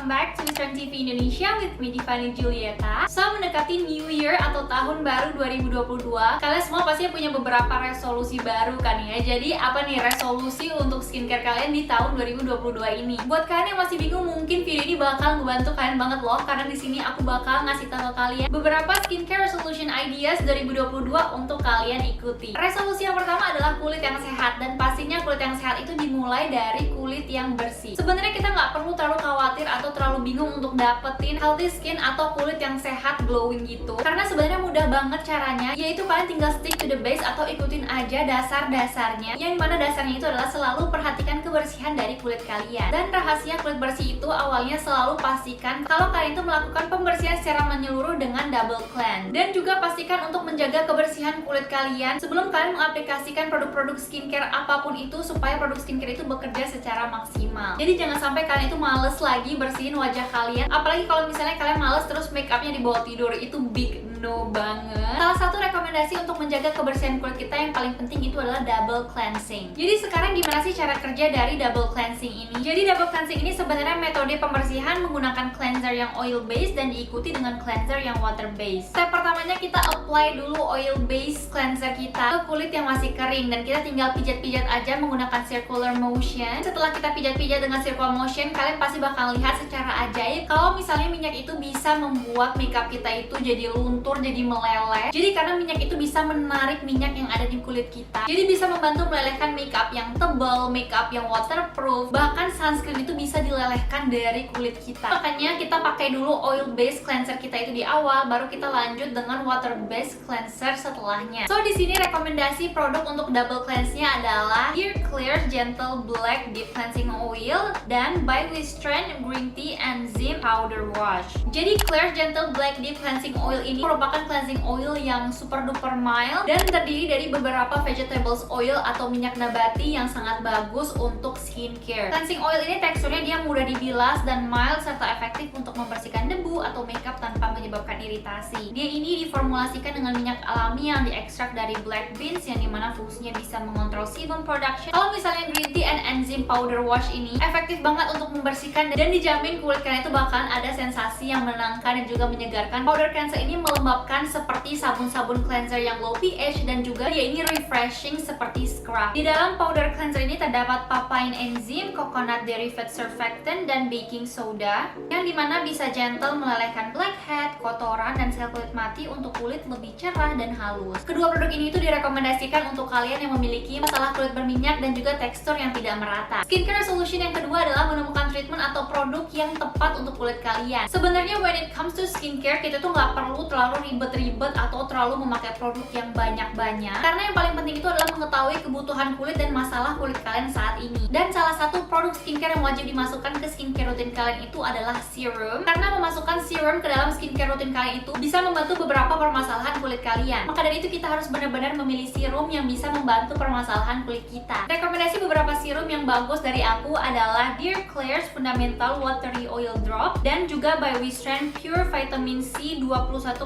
welcome back to Trend TV Indonesia with me Divani Julieta. So, mendekati New Year atau tahun baru 2022, kalian semua pasti punya beberapa resolusi baru kan ya. Jadi apa nih resolusi untuk skincare kalian di tahun 2022 ini? Buat kalian yang masih bingung, mungkin video ini bakal ngebantu kalian banget loh, karena di sini aku bakal ngasih tahu kalian beberapa skincare resolution ideas 2022 untuk kalian ikuti. Resolusi yang pertama adalah kulit yang sehat, dan pastinya kulit yang sehat itu dimulai dari kulit yang bersih. Sebenarnya kita nggak perlu terlalu khawatir atau terlalu bingung untuk dapetin healthy skin atau kulit yang sehat glowing gitu, karena sebenarnya mudah banget caranya, yaitu kalian tinggal stick to the base atau ikutin aja dasar-dasarnya, yang dimana dasarnya itu adalah selalu perhatikan kebersihan dari kulit kalian. Dan rahasia kulit bersih itu awalnya selalu pastikan kalau kalian itu melakukan pembersihan secara menyeluruh dengan double cleanse, dan juga pastikan untuk menjaga kebersihan kulit kalian sebelum kalian mengaplikasikan produk-produk skincare apapun itu, supaya produk skincare itu bekerja secara maksimal. Jadi jangan sampai kalian itu males lagi bersihin wajah kalian, apalagi kalau misalnya kalian males terus make upnya dibawa tidur, itu big no banget. Salah satu rekomendasi untuk menjaga kebersihan kulit kita yang paling penting itu adalah double cleansing. Jadi sekarang gimana sih cara kerja dari double cleansing ini? Jadi double cleansing ini sebenarnya metode pembersihan menggunakan cleanser yang oil based dan diikuti dengan cleanser yang water based. Step pertamanya kita apply dulu oil based cleanser kita ke kulit yang masih kering, dan kita tinggal pijat-pijat aja menggunakan circular motion. Setelah kita pijat-pijat dengan circular motion, kalian pasti bakal lihat secara ajaib kalau misalnya minyak itu bisa membuat makeup kita itu jadi luntur, jadi meleleh. Jadi karena minyak itu bisa menarik minyak yang ada di kulit kita, jadi bisa membantu melelehkan makeup yang tebal, makeup yang waterproof, bahkan sunscreen itu bisa dilelehkan dari kulit kita. Makanya kita pakai dulu oil based cleanser kita itu di awal, baru kita lanjut dengan water based cleanser setelahnya. So di sini rekomendasi produk untuk double cleanse-nya adalah Here Clear Gentle Black Deep Cleansing Oil dan By Wistron Green Tea Enzyme Powder Wash. Jadi Clear Gentle Black Deep Cleansing Oil ini merupakan cleansing oil yang super duper mild dan terdiri dari beberapa vegetables oil atau minyak nabati yang sangat bagus untuk skincare. Cleansing oil ini teksturnya dia mudah dibilas dan mild serta efektif untuk membersihkan debu atau makeup tanpa menyebabkan iritasi. Dia ini diformulasikan dengan minyak alami yang diekstrak dari black beans, yang dimana fungsinya bisa mengontrol sebum production. Kalau misalnya green tea and enzyme powder wash ini efektif banget untuk membersihkan, dan dijamin kulit kalian itu bakalan ada sensasi yang menenangkan dan juga menyegarkan. Powder cleanser ini melembabkan seperti sabun-sabun cleanser yang low pH, dan juga dia ini refreshing seperti scrub. Di dalam powder cleanser ini terdapat papain enzyme, coconut derivative surfactant, dan baking soda, yang dimana bisa gentle melelehkan blackhead, kotoran, dan sel kulit mati untuk kulit lebih cerah dan halus. Kedua produk ini itu direkomendasikan untuk kalian yang memiliki masalah kulit berminyak dan juga tekstur yang tidak merata. Skincare solution yang kedua adalah menemukan treatment atau produk yang tepat untuk kulit kalian. Sebenarnya when it comes to skincare, kita tuh nggak perlu terlalu ribet-ribet atau terlalu memakai produk yang banyak-banyak, karena yang paling penting itu adalah mengetahui kebutuhan kulit dan masalah kulit kalian saat ini. Dan salah satu produk skincare yang wajib dimasukkan ke skincare rutin kalian itu adalah serum, karena memasukkan serum ke dalam skincare rutin kalian itu bisa membantu beberapa permasalahan kulit kalian. Maka dari itu kita harus benar-benar memilih serum yang bisa membantu permasalahan kulit kita. Rekomendasi beberapa serum yang bagus dari aku adalah Dear Klairs Fundamental Watery Oil Drop dan juga By Wistron Pure Vitamin C 21,5%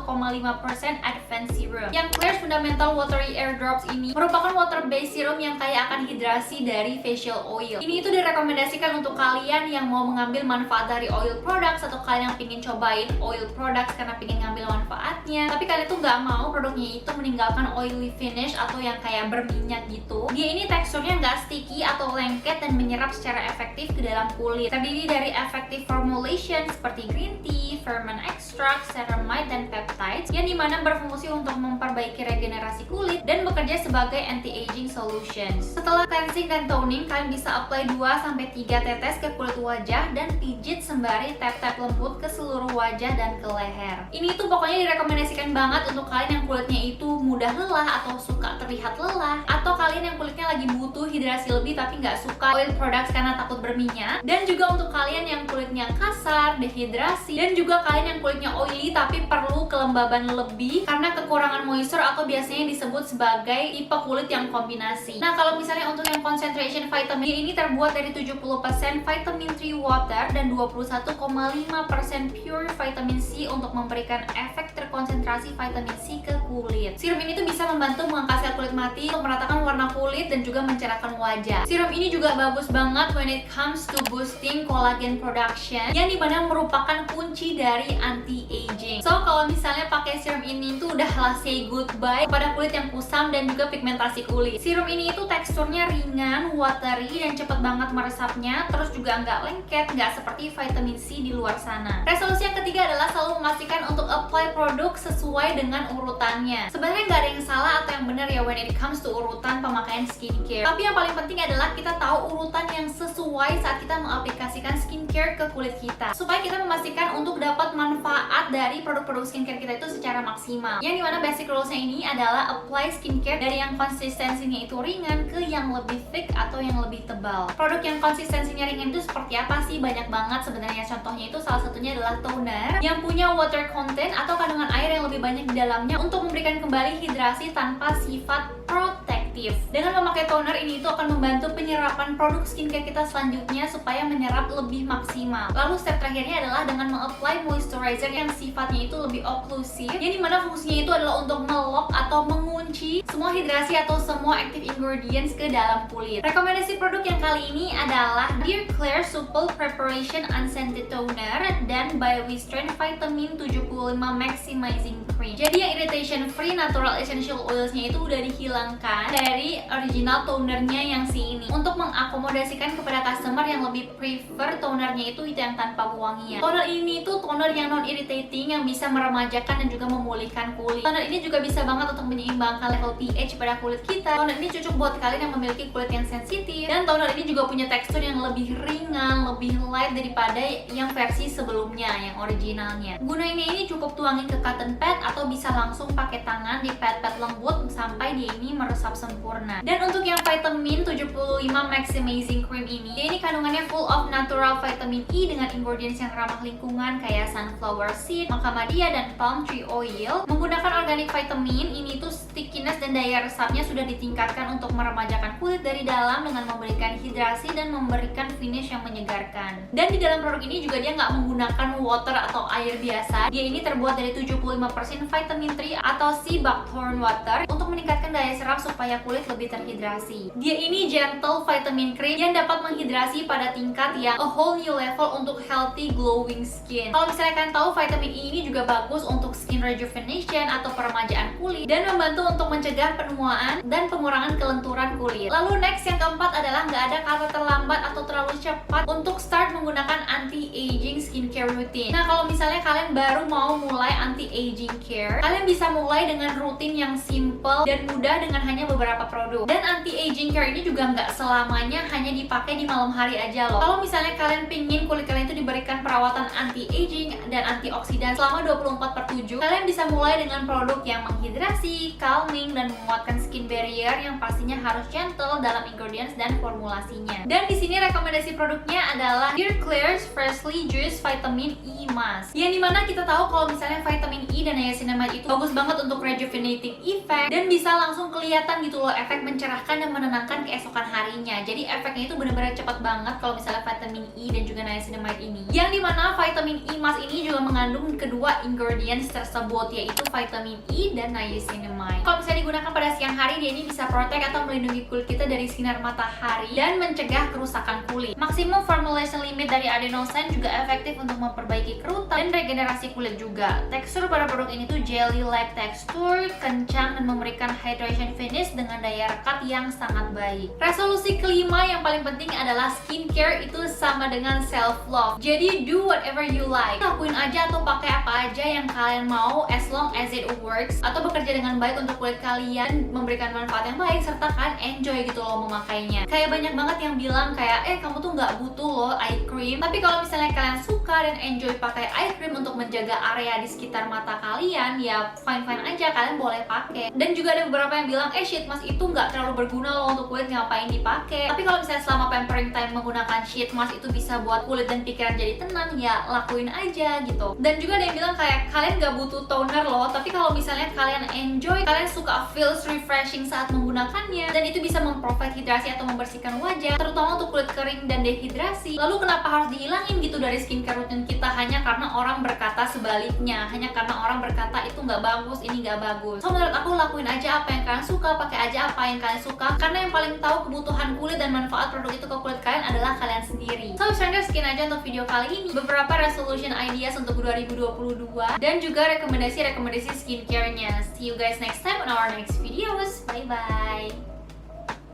Advanced Serum. Yang Klairs Fundamental Watery Air Drops ini merupakan water based serum yang kaya akan hidrasi dari facial oil. Ini itu direkomendasikan untuk kalian yang mau mengambil manfaat dari oil products, atau kalian yang pingin cobain oil products karena pingin ngambil manfaatnya, tapi kalian tuh nggak mau produknya itu meninggalkan oily finish atau yang kayak berminyak gitu. Dia ini teksturnya nggak sticky atau lengket dan menyerap secara efektif ke dalam kulit. Terdiri dari effective formulation seperti green tea, ferment extract, ceramide, dan peptides, yang dimana berfungsi untuk memperbaiki regenerasi kulit dan bekerja sebagai anti-aging solutions. Setelah cleansing dan toning, kalian bisa apply 2-3 tetes ke kulit wajah dan pijit sembari tap-tap lembut ke seluruh wajah dan ke leher. Ini tuh pokoknya direkomendasikan banget untuk kalian yang kulitnya itu mudah lelah atau suka terlihat lelah, atau kalian yang kulitnya lagi butuh hidrasi lebih tapi nggak suka oil products karena takut berminyak, dan juga untuk kalian yang kulitnya kasar, dehidrasi, dan juga kalian yang kulitnya oily tapi perlu kelembaban lebih karena kekurangan moisture atau biasanya disebut sebagai tipe kulit yang kombinasi. Nah, kalau misalnya untuk yang concentration vitamin D ini terbuat dari 70% vitamin 3 water dan 21,5% pure vitamin C untuk memberikan efek terkonsentrasi vitamin C ke kulit. Serum ini tuh bisa membantu mengangkat sel kulit mati, untuk meratakan warna kulit dan juga mencerahkan wajah. Serum ini juga bagus banget when it comes to boosting collagen production, yang dimana merupakan kunci dari anti-aging. So kalau misalnya pakai serum ini tuh udahlah say goodbye kepada kulit yang kusam dan juga pigmentasi kulit. Serum ini itu teksturnya ringan, watery, dan cepet banget meresapnya, terus juga nggak lengket, nggak seperti vitamin C di luar sana. Resolusi yang ketiga adalah selalu memastikan untuk apply produk sesuai dengan urutannya. Sebenarnya nggak ada yang salah atau yang benar ya when it comes to urutan pemakaian skincare. Tapi yang paling penting adalah kita tahu urutan yang sesuai saat kita mengaplikasikan skincare ke kulit kita, supaya kita memastikan untuk dapat manfaat dari produk-produk skincare kita itu secara maksimal. Yang dimana basic rulesnya ini adalah apply skincare dari yang konsistensinya itu ringan ke yang lebih thick atau yang lebih tebal. Produk yang konsistensinya ringan itu seperti apa sih? Banyak banget sebenarnya. Contohnya itu salah satunya adalah toner yang punya water content atau kandungan air yang lebih banyak di dalamnya untuk memberikan kembali hidrasi tanpa sifat protektif. Dengan memakai toner ini itu akan membantu penyerapan produk skincare kita selanjutnya supaya menyerap lebih maksimal. Lalu step terakhirnya adalah dengan mengapply moisturizer yang sifatnya itu lebih occlusive, yang dimana fungsinya itu adalah untuk melock atau mengunci semua hidrasi atau semua active ingredients ke dalam kulit. Rekomendasi produk yang kali ini adalah Dear Klairs Supple Preparation Unscented Toner dan By Western Vitamin 75 Maximizing Cream. Jadi yang irritation free natural essential oilsnya itu udah dihilangkan dari original tonernya yang si ini, untuk mengakomodasikan kepada customer yang lebih prefer tonernya itu yang tanpa wangian. Toner ini tuh toner yang non irritating, yang bisa meremajakan dan juga memulihkan kulit. Toner ini juga bisa banget untuk menyeimbangkan level pH pada kulit kita. Toner ini cocok buat kalian yang memiliki kulit yang sensitif, dan toner ini juga punya tekstur yang lebih ringan, lebih light daripada yang versi sebelumnya, yang originalnya. Gunainnya ini cukup tuangin ke cotton pad atau bisa langsung pakai tangan di pad-pad lembut sampai dia ini meresap sempurna. Dan untuk yang vitamin 75 Maximizing Cream ini kandungannya full of natural vitamin E dengan ingredients yang ramah lingkungan kayak sunflower seed, macadamia, dan palm tree oil. Menggunakan organic vitamin ini tuh stickiness dan daya resapnya sudah ditingkatkan untuk meremajakan kulit dari dalam dengan memberikan hidrasi dan memberikan finish yang menyegarkan. Dan di dalam produk ini juga dia nggak menggunakan water atau air biasa. Dia ini terbuat dari 75% vitamin 3 atau sea buckthorn water untuk meningkatkan daya serap supaya kulit lebih terhidrasi. Dia ini gentle vitamin cream yang dapat menghidrasi pada tingkat yang a whole new level untuk healthy glowing skin. Kalau misalnya kalian tahu, vitamin E ini juga bagus untuk skin rejuvenation atau peremajaan kulit dan membantu untuk mencegah penuaan dan pengurangan kelenturan kulit. Lalu next yang keempat adalah nggak ada kata terlambat atau terlalu cepat untuk start menggunakan anti-aging skincare routine. Nah, kalau misalnya kalian baru mau mulai anti-aging care, kalian bisa mulai dengan rutin yang simple dan mudah dengan hanya beberapa produk. Dan anti-aging care ini juga nggak selamanya hanya dipakai di malam hari aja loh. Kalau misalnya kalian pingin kulit kalian itu diberikan perawatan anti-aging dan antioksidan selama 24/7, kalian bisa mulai dengan produk yang menghidrasi, calming, dan menguatkan skin barrier yang pastinya harus gentle dalam ingredients dan formulasinya. Dan di sini rekomendasi produknya adalah Dear Klairs Freshly Juiced Vitamin E Mask, yang dimana kita tahu kalau misalnya vitamin E dan niacinamide itu bagus banget untuk rejuvenating effect dan bisa langsung kelihatan gitu loh efek mencerahkan dan menenangkan keesokan harinya. Jadi efeknya itu benar-benar cepat banget kalau misalnya vitamin E dan juga niacinamide ini. Yang dimana vitamin E mask ini juga mengandung kedua ingredients tersebut, yaitu vitamin E dan niacinamide. Kalau misalnya digunakan pada siang hari, dia ini bisa protect atau melindungi kulit kita dari sinar matahari dan mencegah kerusakan kulit. Maximum formulation limit dari adenosine juga efektif untuk memperbaiki kerutan dan regenerasi kulit juga. Tekstur pada produk ini tuh jelly-like tekstur, kencang, dan memberikan hydration finish dengan daya rekat yang sangat baik. Resolusi kelima yang paling penting adalah skincare itu sama dengan self-love. Jadi do whatever you like. Lakuin aja atau pakai apa aja yang kalian mau as long as it works, atau bekerja dengan baik untuk kulit kalian, memberikan manfaat yang baik, serta kalian enjoy gitu loh memakainya. Kayak banyak banget yang bilang kayak kamu tuh nggak butuh loh eye cream. Tapi kalau misalnya kalian suka dan enjoy pakai eye cream untuk menjaga area di sekitar mata kalian, ya fine-fine aja, kalian boleh pakai. Dan juga ada beberapa yang bilang sheet mask itu nggak terlalu berguna loh untuk kulit, ngapain dipakai. Tapi kalau misalnya selama pampering time menggunakan sheet mask itu bisa buat kulit dan pikiran jadi tenang, ya lakuin aja gitu. Dan juga ada yang bilang kayak kalian nggak butuh toner loh, tapi kalau misalnya kalian enjoy, kalian suka feels refreshing saat menggunakannya, dan itu bisa memprovide hidrasi atau membersihkan wajah, terutama untuk kulit kering dan dehidrasi. Lalu kenapa harus dihilangin gitu dari skincare skincare rutin kita hanya karena orang berkata sebaliknya, hanya karena orang berkata itu nggak bagus, ini nggak bagus. So menurut aku lakuin aja apa yang kalian suka, pakai aja apa yang kalian suka, karena yang paling tahu kebutuhan kulit dan manfaat produk itu ke kulit kalian adalah kalian sendiri. So strangers, sekian aja untuk video kali ini, beberapa resolution ideas untuk 2022 dan juga rekomendasi skincare-nya. See you guys next time on our next videos. Bye bye.